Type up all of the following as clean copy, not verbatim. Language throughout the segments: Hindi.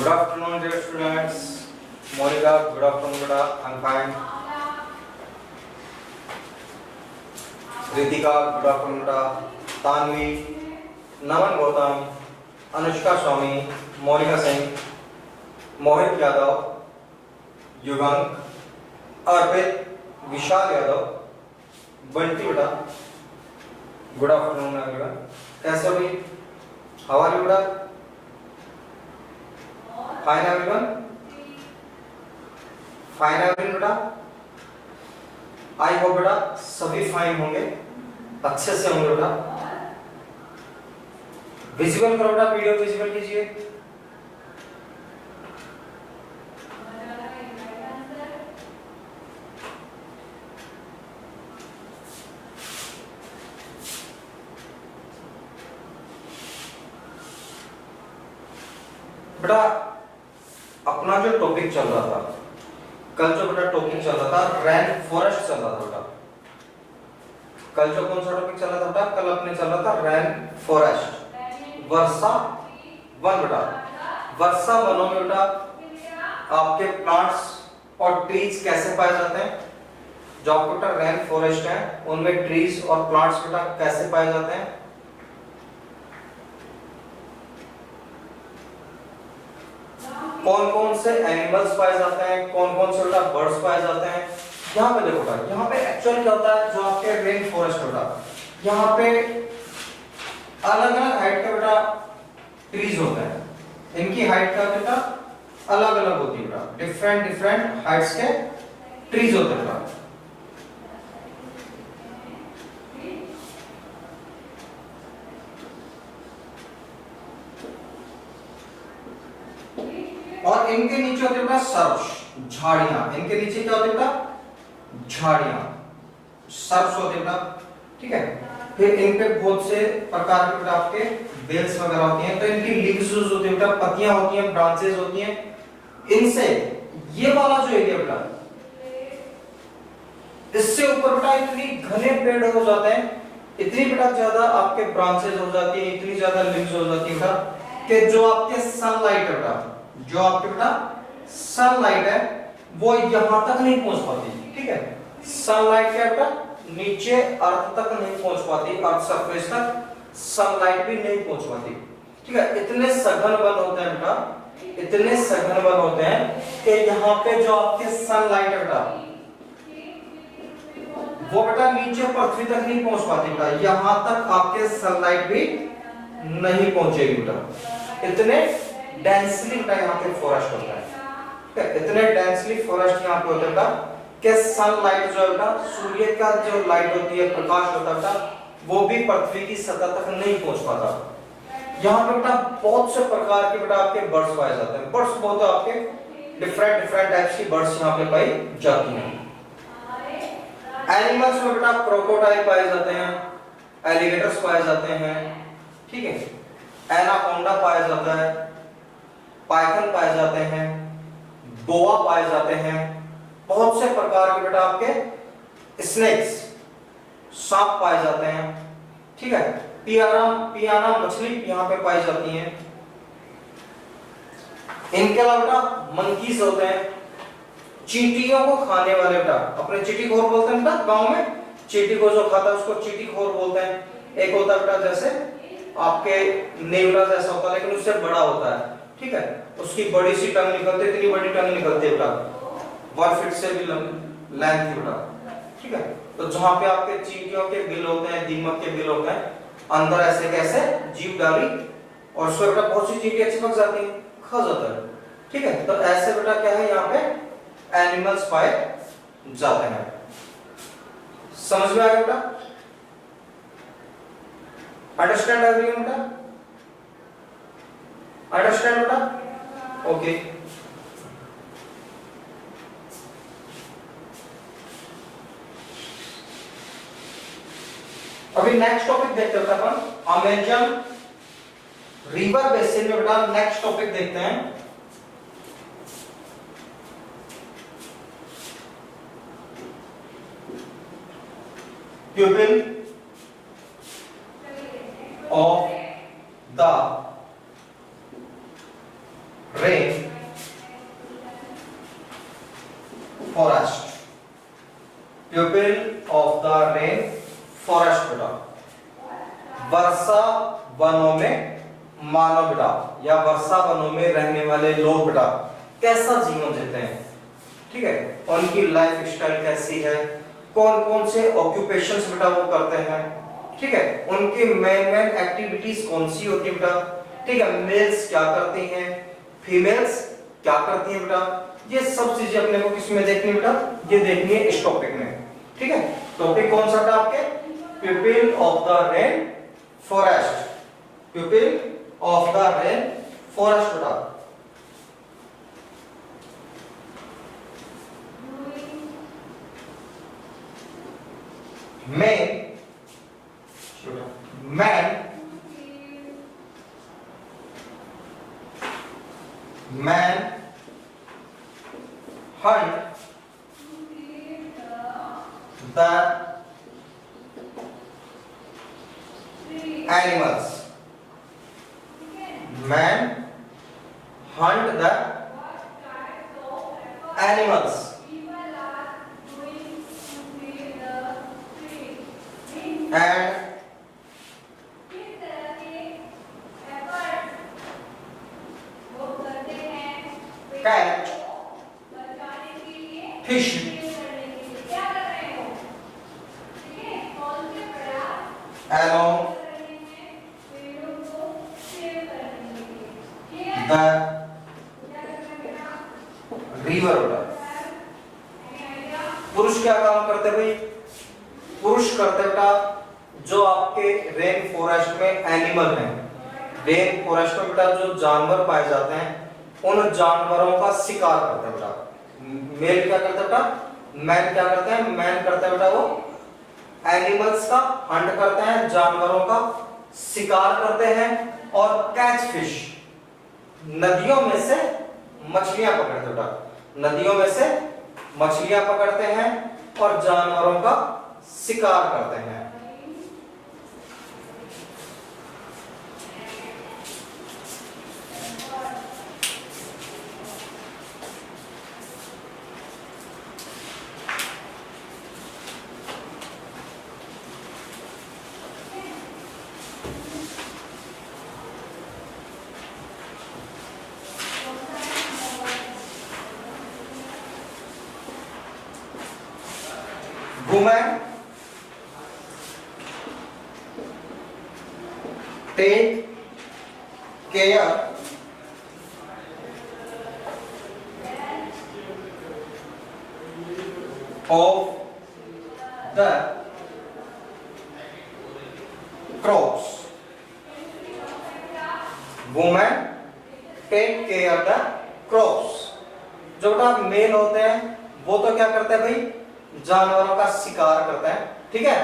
Good afternoon, dear students. Monica, good afternoon, beta. I'm fine. Ritika, good afternoon, beta. Tanvi, Naman Gautam, Anushka Swami, Monica Singh, Mohit Yadav, Yugank, Arpit, Vishal Yadav, Bunty beta. Good afternoon, everyone. कैसे हो भाई? How are you, beta? Fine everyone? Fine everyone बेटा? आई होप बेटा सभी फाइन होंगे, अच्छे से होंगे बेटा। विजिबल करो बेटा, वीडियो विजिबल कीजिए। बेटा अपना जो टॉपिक चल रहा था कल, जो बेटा टॉपिक चल रहा था रेन फॉरेस्ट चल रहा था बेटा। कल जो कौन सा टॉपिक चल रहा था बेटा? कल अपने चल रहा था रेन फॉरेस्ट, वर्षा वन बेटा। वर्षा वनों में बेटा आपके प्लांट्स और ट्रीज कैसे पाए जाते हैं? जो आपके बेटा रेन फॉरेस्ट है उनमें ट्रीज और प्लांट्स बेटा कैसे पाए जाते हैं? कौन कौन से एनिमल्स पाए जाते हैं, कौन कौन से बेटा बर्ड्स पाए जाते हैं? यहाँ पे देखो बेटा, यहाँ पे एक्चुअली क्या होता है, जो आपके रेन फॉरेस्ट बेटा यहाँ पे अलग अलग हाइट के बेटा ट्रीज होते हैं। इनकी हाइट का बेटा अलग अलग होती है बेटा, डिफरेंट डिफरेंट हाइट्स के ट्रीज होते हैं बेटा। और इनके नीचे होते बेटा सर्ब्स, झाड़ियां। इनके नीचे क्या होते बेटा? झाड़ियां, सर्ब्स होते बेटा, ठीक है। फिर इन पे बहुत से प्रकार के बेटा आपके बेल्स वगैरह होती हैं। तो इनकी लीव्स होती है बेटा, पत्तियां होती हैं, ब्रांचेस होती हैं। इनसे ये वाला जो एरिया बेटा, इससे ऊपर बेटा इतनी घने पेड़ हो जाते हैं, इतनी बेटा ज्यादा आपके ब्रांचेस हो जाती है, इतनी ज्यादा लीव्स हो जाती है बेटा कि जो आपके सनलाइट है बेटा, जो आपके बेटा सनलाइट है वो यहां तक नहीं पहुंच पाती, ठीक है। सनलाइट क्या बेटा नीचे अर्थ तक नहीं पहुंच पाती, अर्थ सरफेस तक सनलाइट भी नहीं पहुंच पाती, ठीक है। इतने सघन वन होते हैं बेटा, इतने सघन वन होते हैं कि यहाँ पे जो आपके सनलाइट है बेटा वो बेटा नीचे पृथ्वी तक नहीं पहुंच पाती बेटा, यहां तक आपके सनलाइट भी नहीं पहुंचेगी बेटा। इतने डेंसली बेटा यहाँ पे फॉरेस्ट होता है, ठीक है। इतने डेंसली फॉरेस्ट यहाँ पे होता है बेटा कि सनलाइट जो है बेटा, सूर्य का जो लाइट होती है, प्रकाश होता है बेटा, वो भी पृथ्वी की सतह तक नहीं पहुंच पाता। यहाँ पे बेटा बहुत से प्रकार के बेटा आपके बर्ड्स पाए जाते हैं। बर्ड्स बहुत आपके डिफरेंट डिफरेंट टाइप्स की बर्ड्स यहाँ पे पाई जाती हैं। एनिमल्स में बेटा क्रोकोडाइल पाए जाते हैं, एलिगेटर्स पाए जाते हैं, ठीक है। एनाकोंडा पाया जाता है, पाइथन पाए जाते हैं, बोआ पाए जाते हैं, बहुत से प्रकार के बेटा आपके स्नेक्स, सांप पाए जाते हैं, ठीक है। पियाना मछली यहाँ पे पाई जाती हैं। इनके अलावा बेटा मंकीज होते हैं, चींटियों को खाने वाले बेटा, अपने चींटीखोर बोलते हैं बेटा गांव में, चींटी को जो खाता है उसको चींटीखोर बोलते हैं। एक होता है बेटा जैसे आपके नेवला जैसा होता है लेकिन उससे बड़ा होता है, ठीक है। उसकी बड़ी सी टंग निकलती है, इतनी बड़ी टंग निकलती है बेटा, 1 फीट से भी लेंथ की बेटा, ठीक है। तो जहां पे आपके चींटियों के बिल होते हैं, दीमक के बिल होते हैं, अंदर ऐसे कैसे जीभ डाली और उसमें बेटा बहुत सी चींटियां चिपक जाती हैं, खा जाता है, ठीक है। तो ऐसे बेटा क्या है यहाँ पे एनिमल्स पाए जाते हैं। समझ में आ गया बेटा? अंडरस्टैंड एवरीवन बेटा? अंडरस्टैंड बेटा? ओके। अभी नेक्स्ट टॉपिक देखते हैं अपन अमेजन रिवर बेसिन में बेटा नेक्स्ट टॉपिक देखते हैं। pupil of the rain forest, प्यूपिल of the rain forest बेटा, वर्षा वनों में मानव बेटा या वर्षा वनों में रहने वाले लोग बेटा कैसा जीवन जीते हैं, ठीक है, उनकी लाइफ स्टाइल कैसी है, कौन कौन से ऑक्यूपेशंस बेटा वो करते हैं, ठीक है, उनकी मेन एक्टिविटीज कौन सी होती है बेटा, ठीक है, मेल्स क्या करती हैं, फीमेल्स क्या करती हैं बेटा, ये सब चीजें अपने को किसमें देखनी बेटा, ये देखनी है इस टॉपिक में, ठीक है। टॉपिक कौन सा था आपके, pupil of the rain forest, प्यूपिल of the rain forest बेटा। Man hunt the animals. Man hunt the animals. And catch fish. Along the river. पुरुष क्या काम करते भाई, पुरुष करते बेटा जो आपके रेन फॉरेस्ट में एनिमल हैं, रेन फॉरेस्ट में बेटा जो जानवर पाए जाते हैं उन जानवरों का शिकार करते हैं बेटा। मेल क्या करता है बेटा, मैन क्या करते हैं, मैन करता है बेटा वो एनिमल्स का हंट करते हैं, जानवरों का शिकार करते हैं, और कैच फिश नदियों में से मछलियां पकड़ते बेटा, नदियों में से मछलियां पकड़ते हैं और जानवरों का शिकार करते हैं। Women take care of the crops. Women take care of the crops. जो बेटा मेल होते हैं वो तो क्या करते हैं भाई, जानवरों का शिकार करते हैं, ठीक है,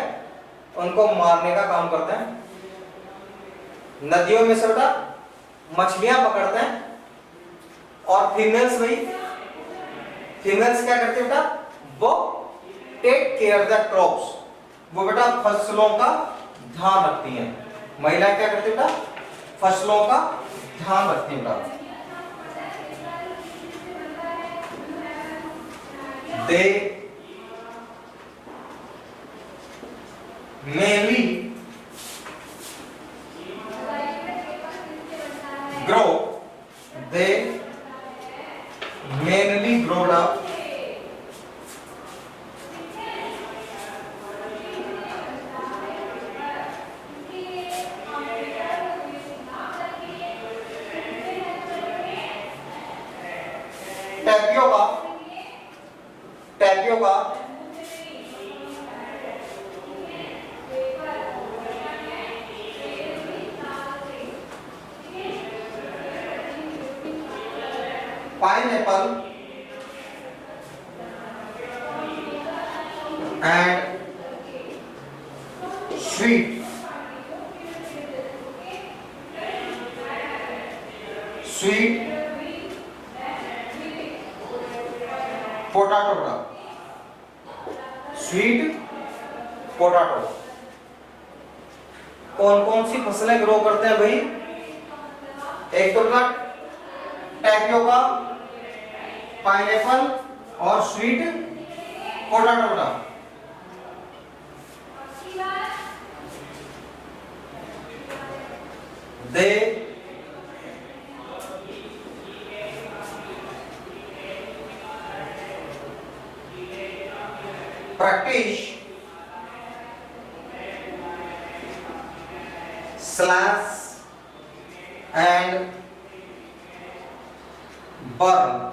उनको मारने का काम करते हैं। नदियों में से बेटा मछलियां पकड़ते हैं, और फीमेल्स भाई, फीमेल्स क्या करती है बेटा, वो टेक केयर द क्रॉप्स, वो बेटा फसलों का ध्यान रखती हैं। महिला क्या करती है बेटा, फसलों का ध्यान रखती है बेटा। They mainly grow. They mainly grow up tapioca. Tapioca pineapple and sweet potato, sweet potato. कौन कौन सी फसलें ग्रो करते हैं भाई, एक तो बेटा टैपियोका, पाइनएप्पल और स्वीट पोटैटो बेटा। दे practice slash and burn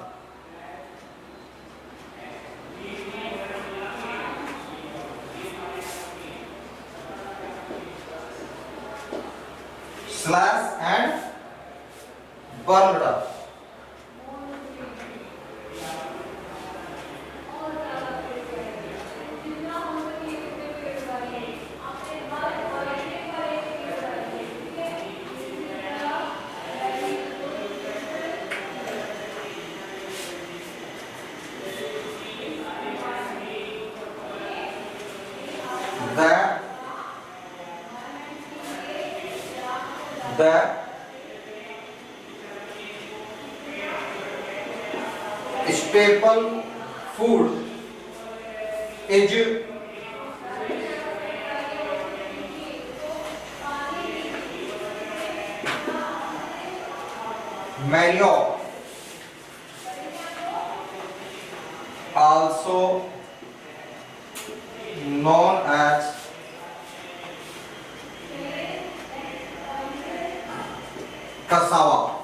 slash and burn बेटा। The staple food is manio, also known as cassava।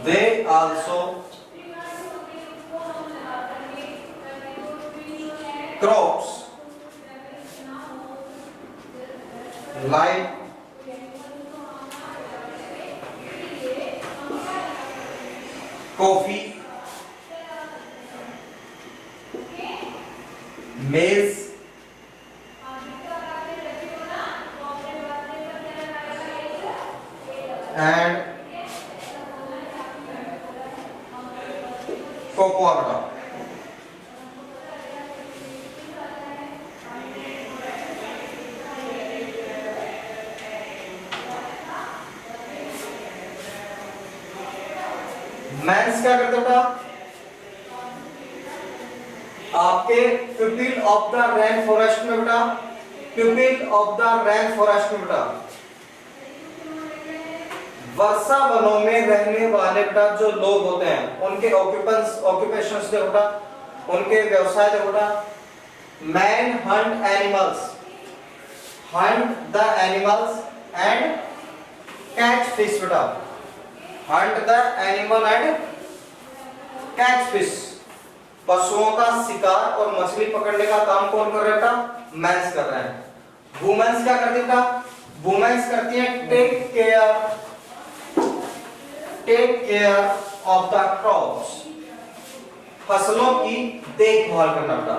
They also crops like coffee, maize, and cocoa। Men's क्या करते बेटा, आपके pupil of the rain forest में बेटा, pupil of the rain forest में बेटा वर्षा वनों में रहने वाले बेटा जो लोग होते हैं उनके ऑक्यूपेशंस देखो बेटा, उनके व्यवसाय देखो बेटा। Man hunt animals, hunt the animals and catch fish बेटा, hunt the animal and catch fish. पशुओं का शिकार और मछली पकड़ने का काम कौन कर रहा है बेटा, मैंस कर रहे हैं। वुमेन्स क्या करती है बेटा, वुमेन्स करती है take care of the crops, फसलों की देखभाल करना बेटा।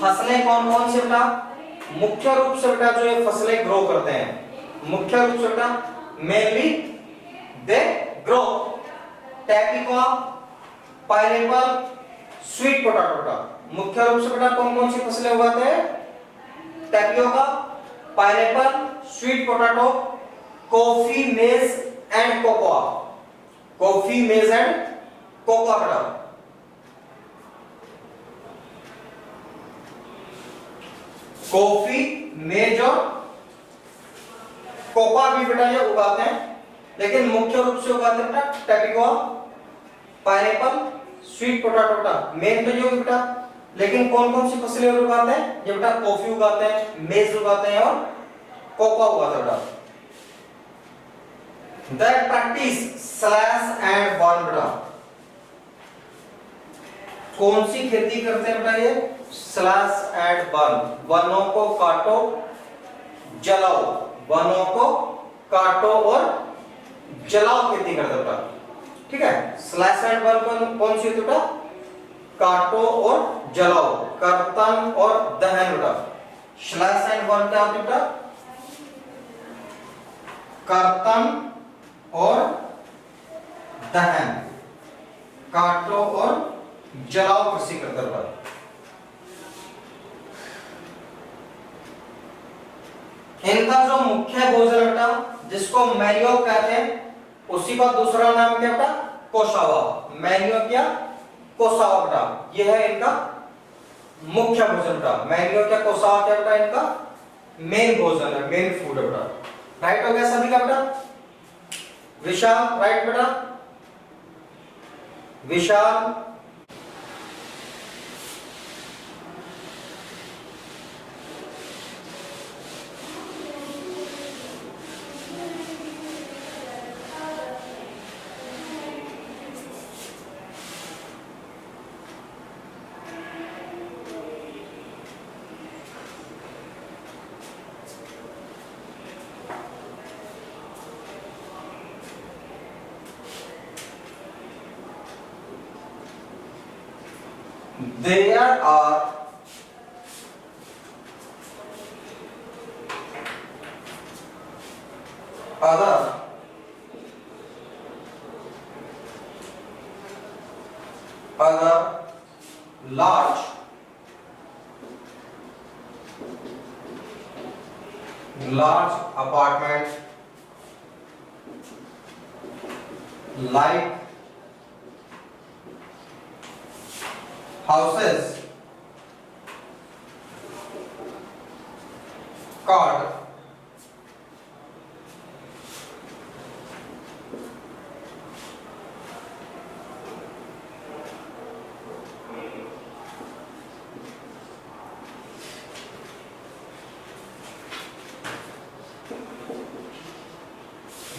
फसलें कौन कौन सी बेटा, मुख्य रूप से बेटा जो ये फसलें ग्रो करते हैं, मुख्य रूप से बेटा mainly they grow tapioca, pineapple, sweet potato बेटा। मुख्य रूप से बेटा कौन कौन सी फसलें उगाते हैं, tapioca, pineapple, sweet potato, coffee, मेज एंड कोकोआ, कॉफी, मेज एंड कोकोआ बेटा। कॉफी, मेज और कोकोआ भी बेटा ये उगाते हैं, लेकिन मुख्य रूप से उगाते हैं बेटा टैपियोका, पाइनएप्पल, स्वीट पोटैटो बेटा। मेन तो ये होगी बेटा, लेकिन कौन कौन सी फसलें उगाते हैं, ये बेटा कॉफी उगाते हैं, मेज उगाते हैं और कोकोआ उगाते हैं बेटा। That practice slash and burn बेटा, कौन सी खेती करते हैं बेटा ये, स्लैश एंड बर्न, वनों को काटो जलाओ, वनों को काटो और जलाओ खेती करते बेटा। ठीक है, स्लैश एंड बर्न कौन सी होती है बेटा, काटो और जलाओ, कर्तन और दहन बेटा, स्लैश एंड बर्न क्या होती है बेटा, कर्तन और दहन, काटो और जलाओ कृषि कर पर। इनका जो मुख्य भोजन बेटा जिसको मैन्योर कहते हैं, उसी का दूसरा नाम क्या बेटा, कोशावा। मैन्योर क्या, कोसावा बेटा, यह है इनका मुख्य भोजन बेटा। मैन्योर क्या, कोसावा क्या बेटा, इनका मेन भोजन है, मेन फूड है बेटा। राइट हो गया सभी का बेटा। विशाल राइट बेटा, विशाल there are other large apartments like houses called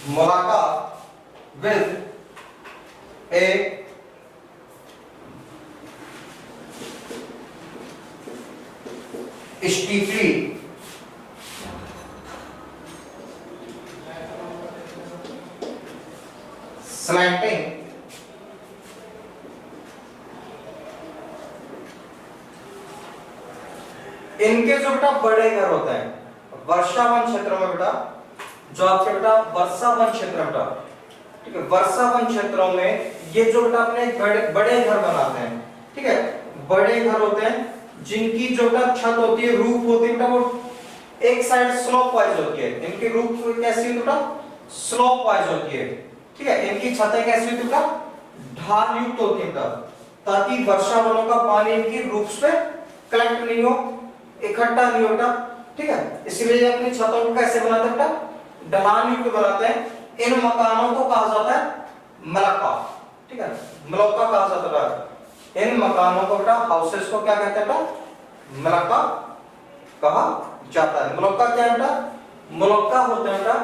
मुलाकात with a steeply slanting इनके जो बेटा बड़े घर होते हैं वर्षावन क्षेत्र में बेटा, जो आपके बेटा वर्षावन क्षेत्र बेटा, ठीक है, वर्षावन क्षेत्रों में ये जो बेटा अपने बड़े घर बनाते हैं, ठीक है, बड़े घर होते हैं जिनकी जो बेटा छत होती है, रूफ होती है बेटा, वो एक साइड स्लोप वाइज होती है। इनकी रूफ कैसी होती है बेटा, स्लोप वाइज होती है, ठीक है। इनकी छतें कैसी होती है बेटा, ढाल युक्त होती है बेटा, ताकि वर्षावनों का पानी इनकी रूफ पे कलेक्ट नहीं हो, इकट्ठा नहीं होता, ठीक है। इसलिए अपनी छतों को कैसे बनाते हैं बेटा, ढलान युक्त बनाते हैं। इन मकानों को कहा जाता है मलक्का, ठीक है, मलक्का कहा जाता है। इन मकानों को बेटा, हाउसेस को क्या कहते हैं बेटा, मलक्का कहा जाता है। मलक्का क्या है बेटा, मलक्का होते हैं बेटा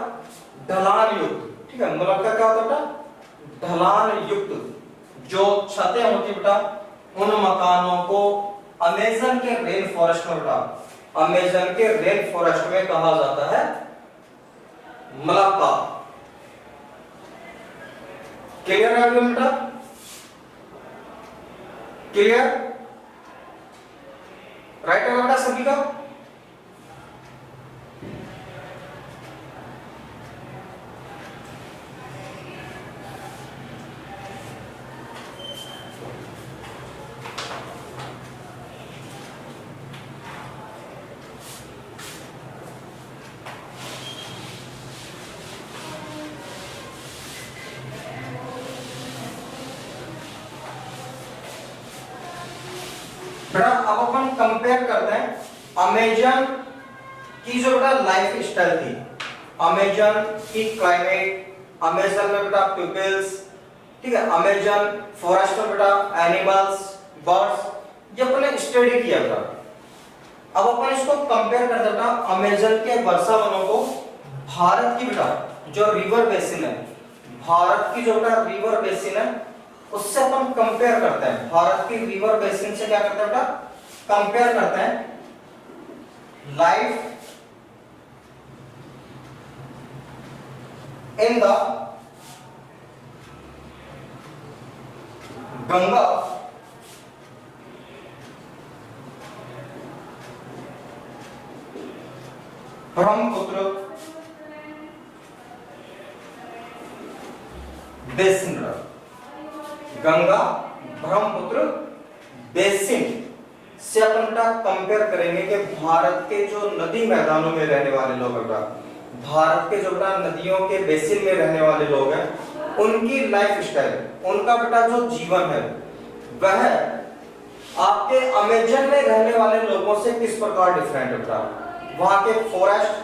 ढलान युक्त, ठीक है। मलक्का क्या होता है बेटा, ढलान युक्त जो छतें होती है बेटा, उन मकानों को अमेज़न के रेन फॉरेस्ट में बेटा, अमेज़न के रेन फॉरेस्ट में कहा जाता है मलक्का। क्लियर है बेटा, क्लियर, राइट है बेटा सभी का। बेटा अब अपन कंपेयर करते हैं अमेज़न की जो बेटा लाइफ स्टाइल थी, अमेज़न की क्लाइमेट, अमेज़न में बेटा पीपल्स, ठीक है, अमेज़न फॉरेस्ट में बेटा एनिमल्स, बर्ड्स, ये अपने स्टडी किया बेटा। अब अपन इसको कंपेयर करते हैं बेटा अमेज़न के वर्षावनों को भारत की बेटा जो रिवर बेसिन है, भारत की जो बेटा रिवर बेसिन है उससे अपन कंपेयर करते हैं। भारत की रिवर बेसिन से क्या करते हैं बेटा, कंपेयर करते हैं life in the Ganga Brahmaputra basin, Ganga Brahmaputra basin से अपन बेटा कंपेयर करेंगे कि भारत के जो नदी मैदानों में रहने वाले लोग बेटा, भारत के जो बेटा नदियों के बेसिन में रहने वाले लोग हैं, उनकी लाइफ स्टाइल, उनका बेटा जो जीवन है वह आपके अमेजन में रहने वाले लोगों से किस प्रकार डिफरेंट है बेटा। वहां के फॉरेस्ट,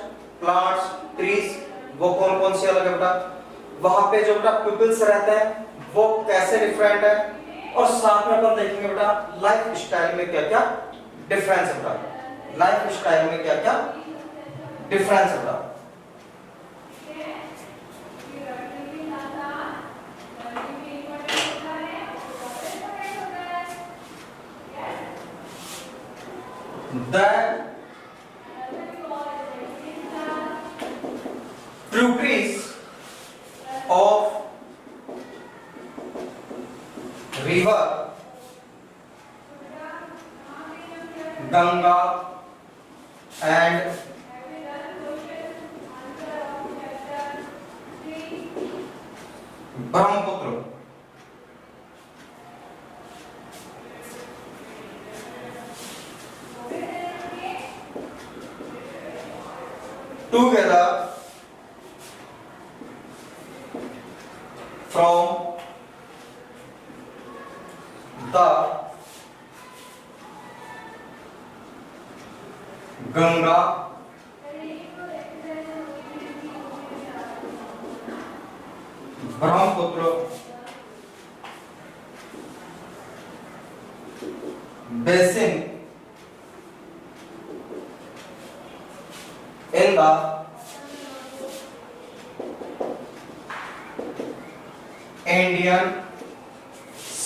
प्लांट्स, ट्रीज वो कौन कौन से अलग है बेटा, वहां पे जो बेटा पीपल्स रहते हैं वो कैसे डिफरेंट है, और साथ में अपन देखेंगे बेटा लाइफ स्टाइल में क्या क्या डिफरेंस है बेटा, लाइफ स्टाइल में क्या क्या डिफरेंस है बेटा। The tributaries of river Ganga and Brahmaputra together from the Ganga Brahmaputra basin in the Indian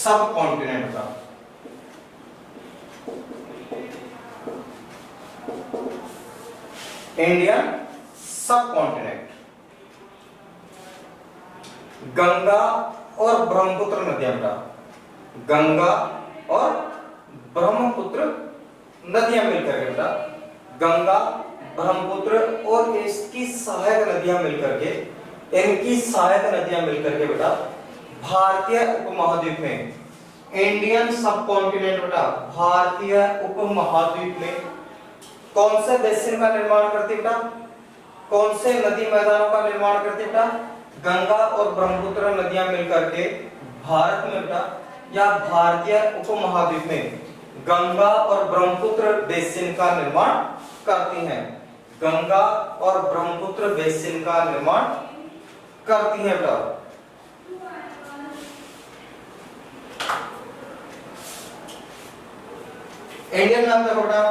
subcontinent का इंडियन सबकॉन्टिनेंट, गंगा और ब्रह्मपुत्र नदियां बेटा, गंगा और ब्रह्मपुत्र नदियां मिलकर के बेटा, गंगा ब्रह्मपुत्र और इसकी सहायक नदियां मिलकर के, इनकी सहायक नदियां मिलकर के बेटा भारतीय उपमहाद्वीप में, इंडियन सबकॉन्टिनेंट बेटा भारतीय उपमहाद्वीप में कौन से बेसिन का निर्माण करती बेटा, कौन से नदी मैदानों का निर्माण करती बेटा, गंगा और ब्रह्मपुत्र नदियां मिलकर के भारत में बेटा या भारतीय उपमहाद्वीप में गंगा और ब्रह्मपुत्र बेसिन का निर्माण करती हैं, गंगा और ब्रह्मपुत्र बेसिन का निर्माण करती हैं बेटा। इंडियन नाम देखो बेटा,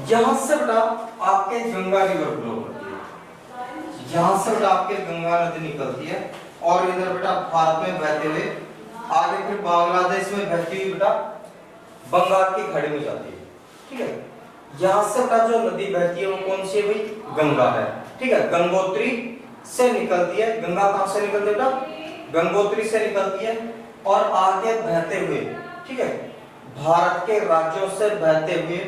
यहां से बेटा आपके गंगा रिवर फ्लो करती है, यहां से बेटा आपके गंगा नदी निकलती है और इधर बेटा भारत में बहते हुए आगे फिर बांग्लादेश में बहती हुई बेटा बंगाल की खाड़ी में जाती है, ठीक है। यहां से बेटा जो नदी बहती है वो कौन सी है भाई, गंगा है, ठीक है। गंगोत्री से निकलती है, गंगा कहां से निकलती है बेटा, गंगोत्री से निकलती है और आगे बहते हुए, ठीक है, भारत के राज्यों से बहते हुए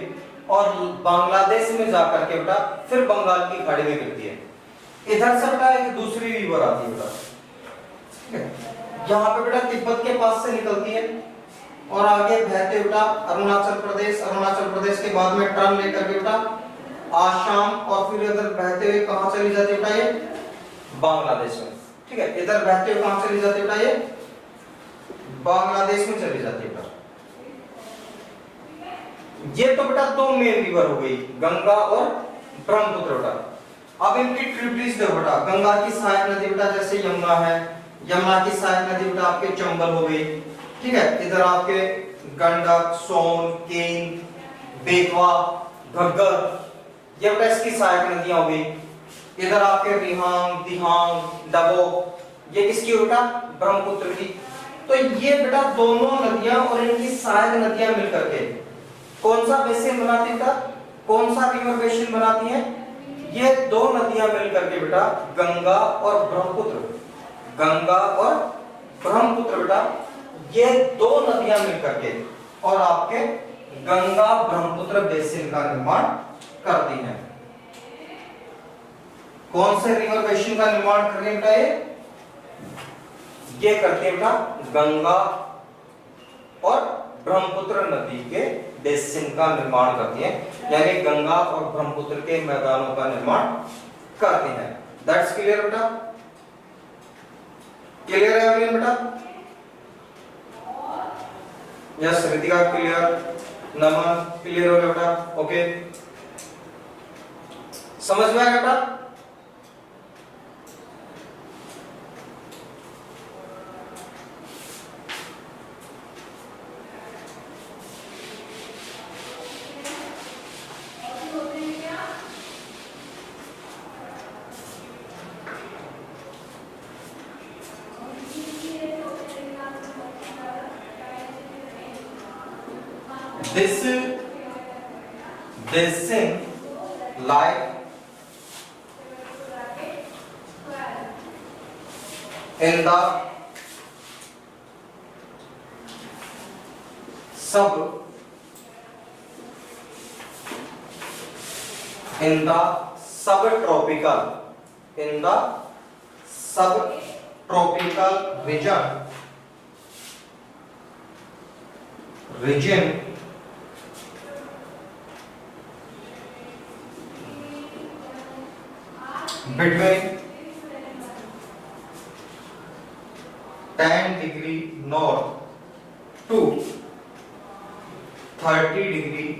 और बांग्लादेश में जाकर के बेटा फिर बंगाल की खाड़ी में गिरती है। इधर से बेटा एक दूसरी रिवर आती है बेटा, ठीक है, यहाँ पे बेटा तिब्बत के पास से निकलती है और आगे बहते बेटा अरुणाचल प्रदेश, अरुणाचल प्रदेश के बाद में टर्न लेकर के बेटा आसाम और फिर इधर बहते हुए कहां चली जाती है बेटा, ये बांग्लादेश में, ठीक है। इधर बहते हुए कहां चली जाती है बेटा, ये बांग्लादेश में चली जाती है बेटा। ये तो बेटा दो मेन रिवर हो गई, गंगा और ब्रह्मपुत्र बेटा। अब इनकी ट्रिब्यूटरीज देखो बेटा, गंगा की सहायक नदी बेटा जैसे यमुना है, यमुना की सहायक नदी बेटा आपके चंबल हो गई, ठीक है, इधर आपके गंडक, सोन, केन, बेतवा, घग्गर, ये बेटा इसकी सहायक नदियां हो गई। इधर आपके रिहांग, दिहांग, डबो, ये किसकी बेटा? ब्रह्मपुत्र की। तो ये बेटा दोनों नदियां और इनकी सहायक नदियां मिलकर के कौन सा बेसिन बनाती बेटा? कौन सा रिवर बेसिन बनाती हैं? ये दो नदियां मिलकर के बेटा गंगा और ब्रह्मपुत्र, गंगा और ब्रह्मपुत्र बेटा ये दो नदियां मिलकर के और आपके गंगा ब्रह्मपुत्र बेसिन का निर्माण करती हैं। कौन से रिवर बेसिन का निर्माण कर रही है ये करती है बेटा गंगा और ब्रह्मपुत्र नदी के बेसिन का निर्माण करती है, यानी गंगा और ब्रह्मपुत्र के मैदानों का निर्माण करती हैं। दैट्स क्लियर बेटा? क्लियर है अभी बेटा? यस रितिका क्लियर, नमन क्लियर हो गया बेटा? ओके, समझ में आया बेटा? This basin lie in the subtropical region between 10 degree north to 30 degree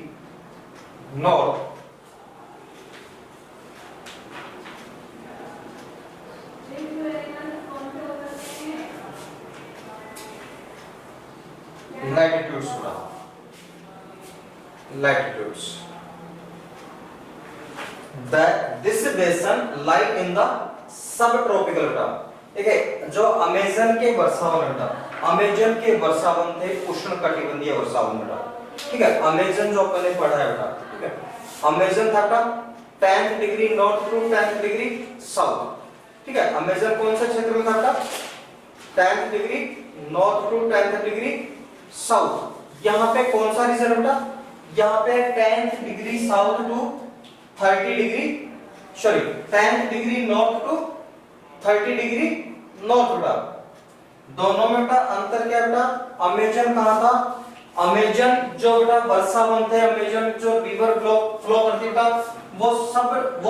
north latitudes. That this basin lie in the subtropical बेटा, ठीक है, जो अमेजन के वर्षावन बेटा, अमेजन के वर्षावन थे उष्णकटिबंधीय वर्षावन बेटा, ठीक है, अमेजन जो अपन ने पढ़ा है बेटा, ठीक है, अमेजन था बेटा 10 degree north to 10 degree south, ठीक है, अमेजन कौन से क्षेत्र में था बेटा? 10 degree north to 10 degree south. यहाँ पे कौन सा रीजन बेटा? यहाँ पे 10 degree south to 30 degree, sorry 10 degree north to 30 degree north बेटा। दोनों में बेटा अंतर क्या बेटा? अमेजन कहाँ था? अमेजन जो बेटा वर्षावन थे, अमेजन जो रिवर फ्लो करती बेटा वो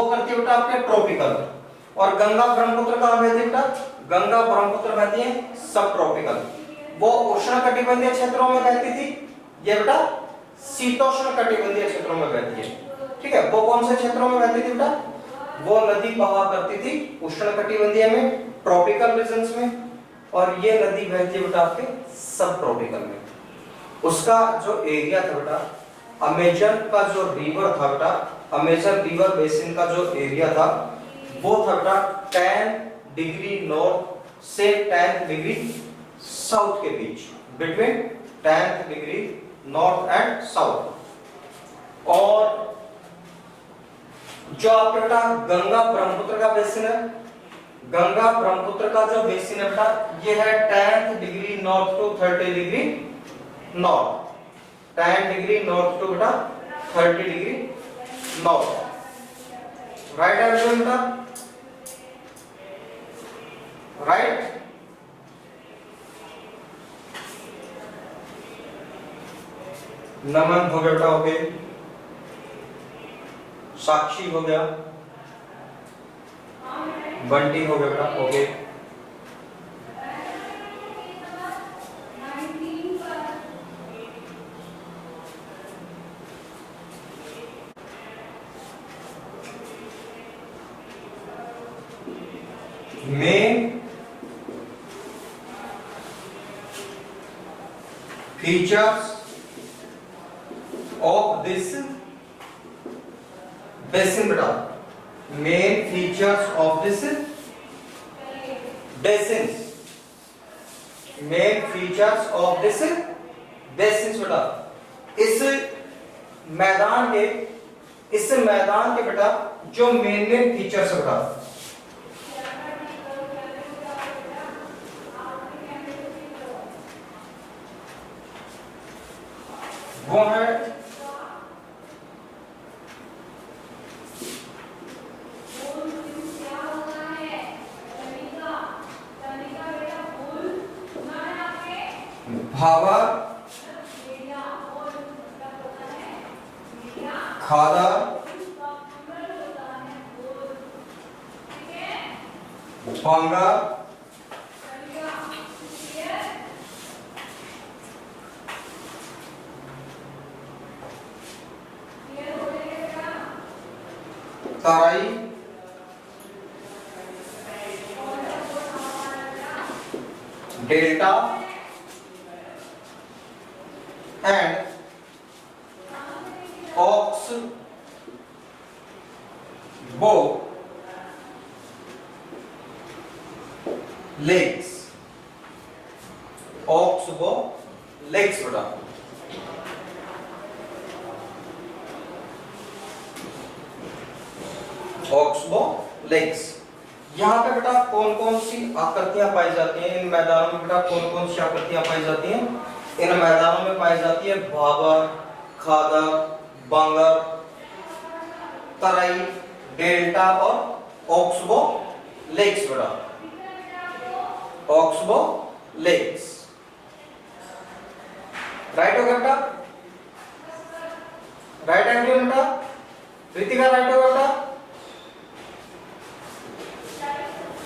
करती बेटा आपके ट्रॉपिकल, और गंगा ब्रह्मपुत्र कहाँ बहती बेटा? गंगा ब्रह्मपुत्र बहती है सब ट्रॉपिकल। वो उष्णकटिबंधीय क्षेत्रों में बहती थी, ये बेटा शीतोष्ण कटिबंधीय क्षेत्रों में बहती है, ठीक है। वो कौन से क्षेत्रों में बहती थी बेटा? वो नदी बहा करती थी उष्णकटिबंधीय में, ट्रॉपिकल रीजन्स में, और ये नदी बहती है बेटा आपके सब ट्रॉपिकल में। उसका जो एरिया था बेटा, अमेजन का जो रिवर था बेटा, अमेजन रिवर बेसिन का जो एरिया था वो था बेटा 10 डिग्री नॉर्थ से 10 डिग्री साउथ के बीच, between 10 degree north and south. और जो आपका गंगा ब्रह्मपुत्र का बेसिन है, गंगा ब्रह्मपुत्र का जो बेसिन है बेटा ये है 10 degree north to 30 degree north, 10 degree north to बेटा 30 डिग्री नॉर्थ। राइट है बेटा? राइट। नमन हो गया बेटा, ओके। साक्षी हो गया, बंटी हो गया बेटा, okay. features of this basin बेटा, main features of this basins, main features of this basins बेटा, इस मैदान के बेटा जो मेन फीचर्स है बेटा, वो है bhabar, khadar, bangar, Terai, delta and oxbow lakes, oxbow lakes बेटा। ऑक्सबो लेक्स, यहाँ पे बेटा कौन कौन सी आकृतियां पाई जाती हैं इन मैदानों में बेटा, कौन कौन सी आकृतियां पाई जाती हैं इन मैदानों में? पाई जाती है भाबर, खादर, बंगर, तराई, डेल्टा और ऑक्सबो लेक्स बेटा, ऑक्सबो लेक्स। राइट हो गया बेटा, राइट हैंड बेटा, रितिका राइट हो गया बेटा,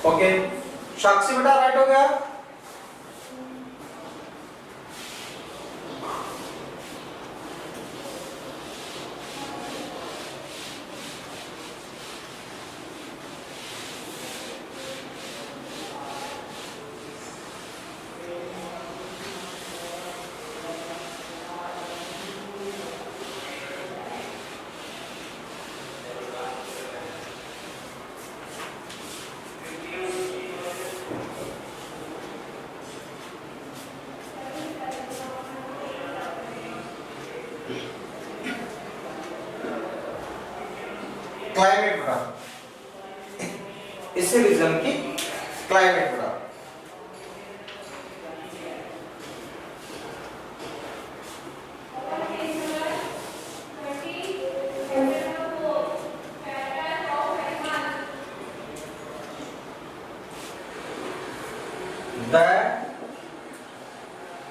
ओके। साक्षी बेटा राइट हो गया, क्लाइमेट बड़ा, इस रीजन की क्लाइमेट बड़ा। The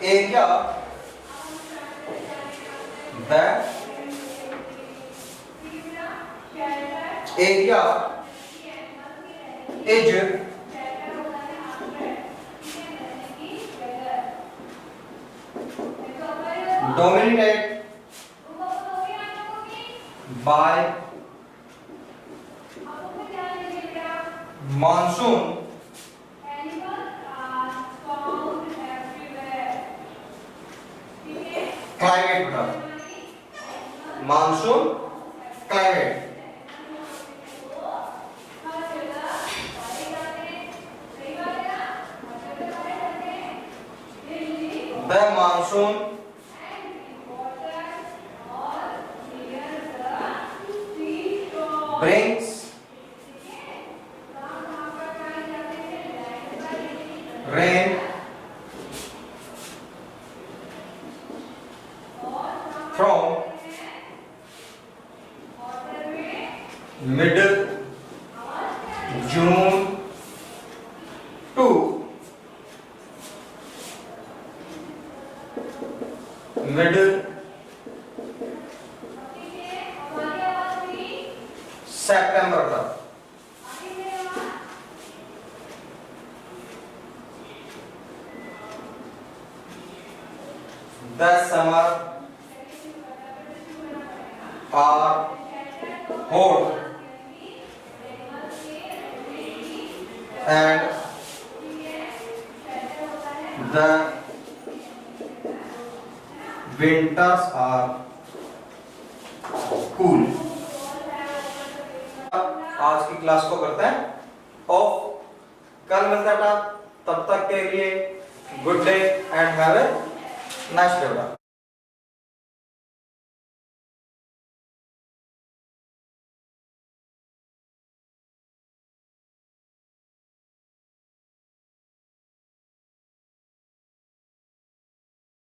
area, the area is dominated by monsoon climate, monsoon climate। The monsoon brings rain from mid June to mid September तक। The summer are hot and the winters are cool. आज की क्लास को करते हैं ऑफ, कल मिलता है, तब तक के लिए good day and have a nice day.